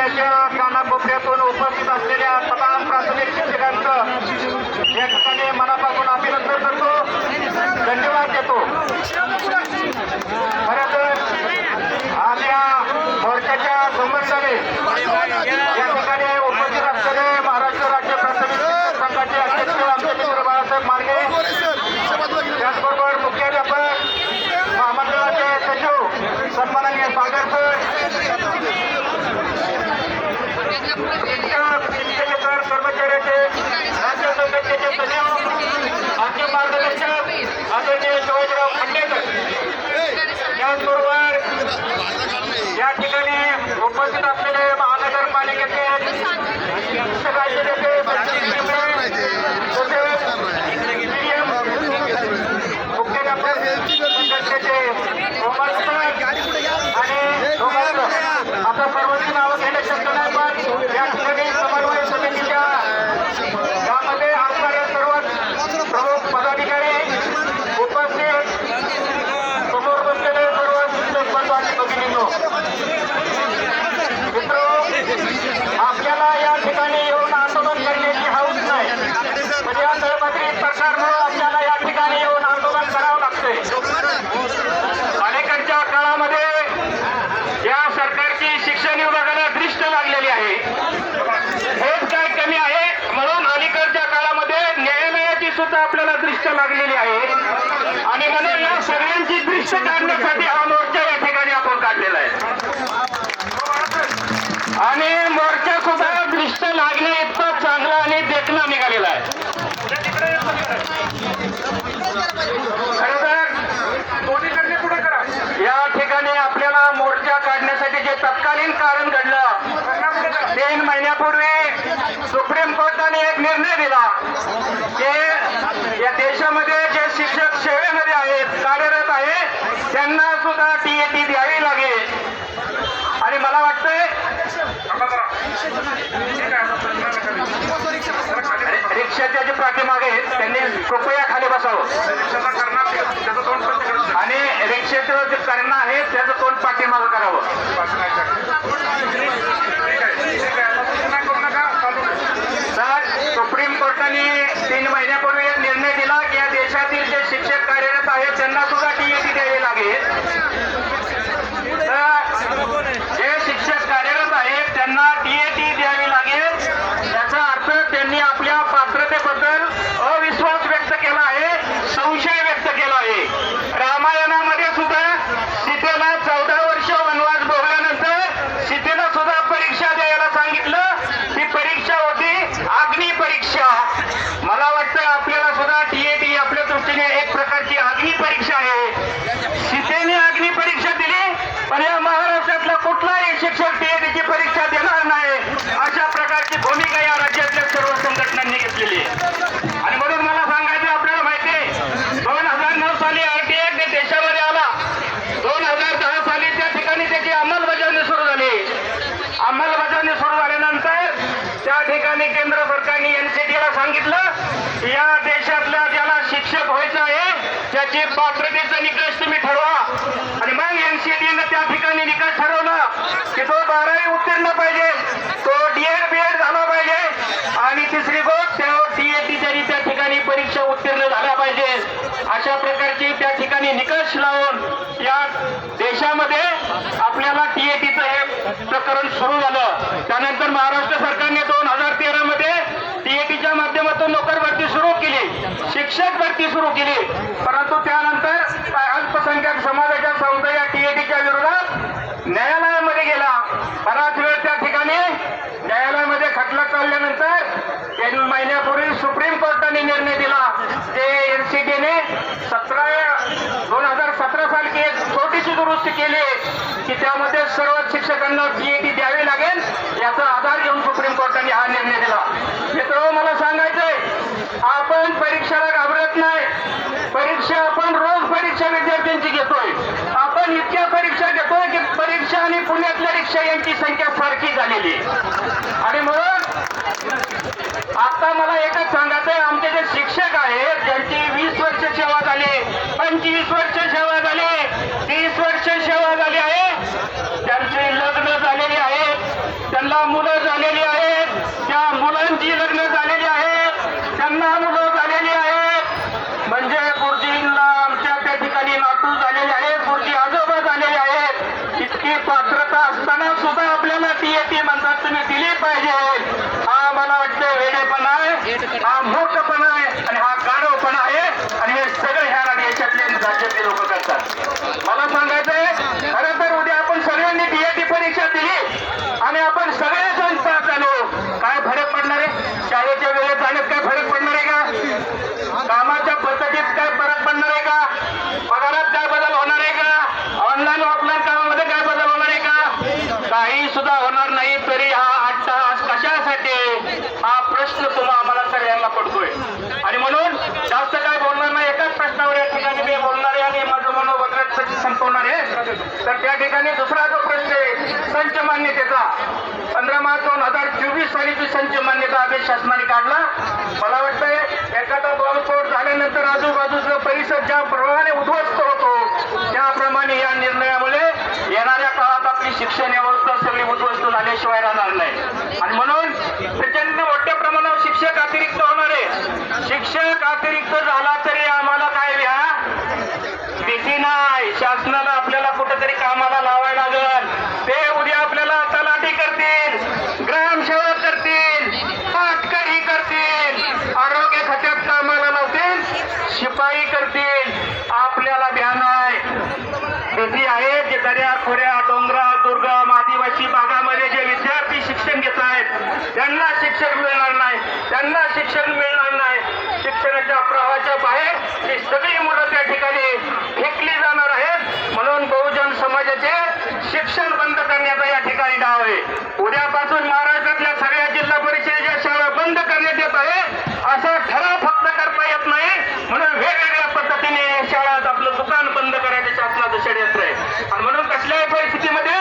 महाराष्ट्राच्या कानाकोपऱ्यातून उपस्थित असलेल्या तमाम प्राथमिक शिक्षकांचं या ठिकाणी मनापासून अभिनंदन करतो, धन्यवाद देतो. खरं तर आपल्या मोर्चाच्या संबंधाने या ठिकाणी उपस्थित असलेले महाराष्ट्र राज्य प्राथमिक शिक्षक संघाचे अध्यक्ष आमचे मित्र बाळासाहेब मार्गे, त्याचबरोबर मुख्याध्यापक महामंडळाचे सचिव सन्माननीय सागर सर, शिक्षकेतर कर्मचाऱ्याचे राज्य संघटनेचे सचिव, अंतिम मार्गदर्शक आदरणीय शिवाजीराव खंडेकर, त्याचबरोबर या ठिकाणी उपस्थित असलेले महानगरपालिकेचे शिक्षकांचे नेते मुख्याध्यापक संघटनेचे आणि आता सर्वांची नावं घेणं शक्य नाही, पण या ठिकाणी समन्वय समितीच्या यामध्ये असणारे सर्व प्रमुख पदाधिकारी उपस्थित, समोर बसलेले सर्व शिक्षक बंधू आणि भगिनींनो, मित्र आपल्याला या ठिकाणी येऊन आंदोलन करण्याची हौस नाही, म्हणजे या दळपत्री सरकारमुळे आपल्याला या ठिकाणी येऊन आंदोलन करावं लागतंय. अलीकडच्या काळामध्ये या सरकारची शिक्षण विभागाला दृष्ट लागलेली आहे. हेच काय कमी आहे म्हणून अलीकडच्या काळामध्ये न्यायालयाची सुद्धा आपल्याला दृष्ट लागलेली आहे आणि म्हणून या सगळ्यांची दृष्ट काढण्यासाठी हा मोर्चा या ठिकाणी आपण काढलेला आहे आणि मोर्चा सुद्धा दृष्ट लागणे इतकं चांगला आणि देखणा निघालेला आहे. या ठिकाणी आपल्याला मोर्चा काढण्यासाठी जे तत्कालीन कारण घडलं, 3 महिन्यापूर्वी सुप्रीम कोर्टाने एक निर्णय दिला की या देशामध्ये जे शिक्षक सेवेमध्ये आहेत, कार्यरत आहेत, त्यांना सुद्धा टीएटी द्यावी लागेल. आणि मला वाटतंय रिक्षाच्या जे पाठीमागे त्यांनी कृपया खाली बसावं आणि रिक्षेचं जे करणं आहे त्याचं तोंड पाठीमागं करावं. तर सुप्रीम कोर्टाने 3 महिन्यापूर्वी एक निर्णय दिला की या देशातील जे शिक्षक कार्यरत आहेत त्यांना सुद्धा टीएटी द्यावी लागेल. तर जे शिक्षक कार्यरत आहेत त्यांना टीएटी द्यावी लागेल, याचा अर्थ त्यांनी आपल्या पात्रतेबद्दल अविश्वास व्यक्त केला आहे, संशय व्यक्त केला आहे. रामायणामध्ये सुद्धा सीतेला 14 वर्ष वनवास भोगल्यानंतर सीतेला सुद्धा परीक्षा द्यायला सांगितलं. ती परीक्षा होती अग्नी परीक्षा. मला वाटतं आपल्याला सुद्धा टीएटी आपल्या दृष्टीने एक प्रकारची अग्नी परीक्षा आहे. सीतेने अग्नी परीक्षा दिली, पण या महाराष्ट्रातला कुठलाही शिक्षक टीएटीची परीक्षा देणार नाही, अशा प्रकारची भूमिका या राज्यातल्या सर्व संघटनांनी घेतलेली आहे. आणि म्हणून मला सांगायचं, आपल्याला माहिती आहे 2009 साली आरटीआय ऍक्ट देशामध्ये आला. 2010 साली त्या ठिकाणी त्याची अंमलबजावणी सुरू झाली. अंमलबजावणी सुरू झाल्यानंतर त्या ठिकाणी केंद्र सरकारने एनसीटीला सांगितलं या देशातल्या ज्याला शिक्षक व्हायचं आहे त्याची पात्रतेचा निकष तुम्ही ठरवा. आणि मग एनसीटीनं त्या ठिकाणी निकष ठरवला की तो 12वी उत्तीर्ण पाहिजे, तो डीएड बीएड झाला पाहिजे आणि तिसरी गोष्ट तो टीएटी तरी त्या ठिकाणी परीक्षा उत्तीर्ण झाल्या पाहिजे. अशा प्रकारची त्या ठिकाणी निकष लावून या देशामध्ये आपल्याला टीएटीचं हे प्रकरण सुरू झालं. त्यानंतर महाराष्ट्र सरकारने 2013 मध्ये टीएटीच्या माध्यमातून नोकर भरती सुरू केली, शिक्षक भरती सुरू केली. परंतु त्यानंतर अल्पसंख्याक समाजाच्या संस्था या टीएटीच्या विरोधात न्यायालयामध्ये गेला. बराच वेळ त्या ठिकाणी न्यायालयामध्ये खटला चालल्यानंतर 3 महिन्यापूर्वी सुप्रीम कोर्टाने निर्णय दिला ते एनसीटीने 2017 साली एक छोटीशी दुरुस्ती केली की त्यामध्ये सर्व शिक्षकांना टीएटी द्यावी लागेल, याचा आधार घेऊन सुप्रीम कोर्टाने हा निर्णय दिला. मित्रांनो, मला सांगायचंय, आपण परीक्षेला घाबरत नाही. परीक्षा आपण रोज परीक्षा विद्यार्थ्यांची घेतोय. आपण इतक्या परीक्षा घेतोय की परीक्षा आणि पुण्यातल्या रिक्षा यांची संख्या सारखी झालेली. आणि म्हणून आता मला एकच सांगायचंय, आमचे जे शिक्षक आहेत ज्यांची 20 वर्ष सेवा झाली, 25 वर्ष सेवा झाली, 30 वर्ष सेवा झाली आहे, त्यांची लग्न झालेली आहेत, त्यांना सुद्धा होणार नाही तरी हा 8 तास कशासाठी हा प्रश्न तुम्हा आम्हाला सगळ्यांना पडतोय. आणि म्हणून जास्त काय बोलणार नाही, एकाच प्रश्नावर या ठिकाणी मी बोलणार आहे आणि माझं मनोवगत संपवणार आहे. तर त्या ठिकाणी दुसरा जो प्रश्न आहे संच मान्यतेचा, 15 मार्च 2024 साली जो संच मान्यता आदेश शासनाने काढला, मला वाटतंय एखादा बॉम्बस्फोट झाल्यानंतर आजूबाजूचा परिसर ज्या प्रमाणे उद्ध्वस्त होतो त्याप्रमाणे या निर्णयामुळे येणाऱ्या काळात आपली शिक्षण व्यवस्था सगळी उद्ध्वस्त झाल्याशिवाय राहणार नाही. आणि म्हणून प्रचंड मोठ्या प्रमाणावर शिक्षक अतिरिक्त होणार आहे. शिक्षक अतिरिक्त झाला तरी आम्हाला काय भीती नाही. शासनाला आपल्याला कुठेतरी कामाला लावायला लागेल. ते उद्या आपल्याला तलाठी करतील, ग्रामसेवक करतील, पाटकरी करतील, आरोग्य खात्यात कामाला लावतील, शिपाई करतील. आपल्याला भ्यान आहे, भीती आहे. जे दर्या खोऱ्या डोंगराळ दुर्गम आदिवासी भागामध्ये जे विद्यार्थी शिक्षण घेत आहेत त्यांना शिक्षण मिळणार नाही, त्यांना शिक्षण मिळणार नाही. शिक्षणाच्या प्रवाहाच्या बाहेर ही सगळी मुलं त्या ठिकाणी फेकली जाणार आहेत. म्हणून बहुजन समाजाचे शिक्षण बंद करण्याचा या ठिकाणी डाव आहे. उद्यापासून महाराष्ट्रातल्या सगळ्या जिल्हा परिषदेच्या शाळा बंद करण्यात येत आहे. असा ठराव फक्त करता येत नाही, म्हणून वेगवेगळ्या पद्धतीने शाळात आपलं दुकान बंद करायचं शासनाचं षडयंत्र आहे. आणि म्हणून कसल्याही परिस्थितीमध्ये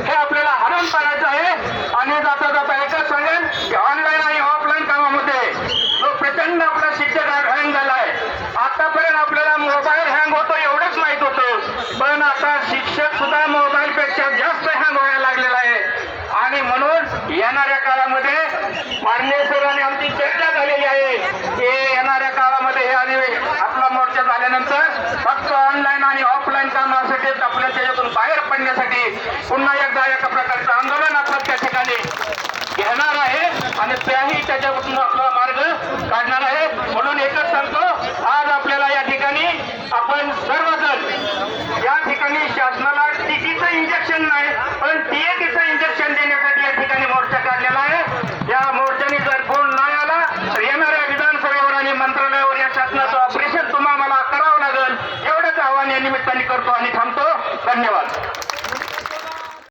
हे आपल्याला हरवून पाडायचं आहे. आणि जाता जाता एकच सांगेन की ऑनलाईन आणि ऑफलाईन कामामध्ये जो प्रचंड आपला शिक्षक हँग झाला आहे. आतापर्यंत आपल्याला मोबाईल हँग होतो एवढंच माहित होतं, पण आता शिक्षक सुद्धा मोबाईल पेक्षा जास्त हँग व्हायला लागलेला आहे. आणि म्हणून येणाऱ्या काळामध्ये माननीय सरांनी आमची चर्चा झालेली आहे की येणाऱ्या काळामध्ये हे आपला मोर्चा झाल्यानंतर फक्त ऑनलाईन आणि ऑफलाईन कामासाठी आपल्या त्याच्यातून बाहेर पडण्यासाठी पुन्हा एकदा एका प्रकारचं आंदोलन आपण त्या ठिकाणी घेणार आहे आणि त्याही त्याच्यापासून आपला मार्ग काढणार आहे. म्हणून एकच सांगतो, आज आपल्याला या ठिकाणी आपण सर्वजण या ठिकाणी शासनाला टीटीचं इंजेक्शन नाही पण टीएटीचं इंजेक्शन देण्यासाठी या ठिकाणी मोर्चा काढलेला आहे. या मोर्चाने जर कोण नाही आला तर येणाऱ्या विधानसभेवर आणि मंत्रालयावर या शासनाचं ऑपरेशन तुम्हाला करावं लागेल. एवढंच आव्हान या निमित्ताने करतो आणि थांबतो. धन्यवाद.